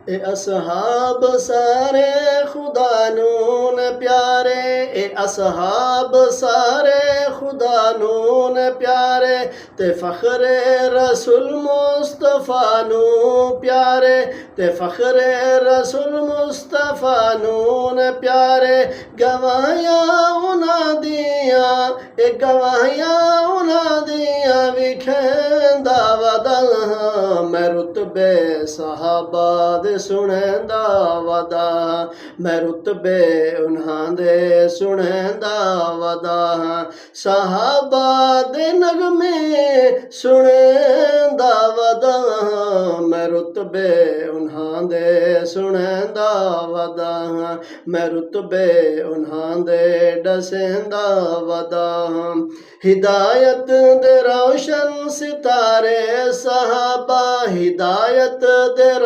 ए असहाब सारे खुदा नून प्यारे, ए असहाब सारे खुदा नून प्यारे, ते फ़ख्रे रसूल मुस्तफ़ा नू प्यारे, ते फ़ख्रे रसूल मुस्तफ़ा नून प्यारे। गवाहियां उन्हां दियां, ए गवाहियां उन्हां दियां विखेंदा वदा, मैं रुतबे सहाबा दे सुनेंदा वदा, मैं रुतबे उन्हां दे सुनेंदा वदा, सहाबा दे नगमे सुनेंदा वदा, मैं रुतबे उन्हां दे सुनेंदा वदा, मैं रुतबे उन्हां दे डसेंदा वदा। हिदायत दे रोशन सितारे सहाबा, हिदायत दे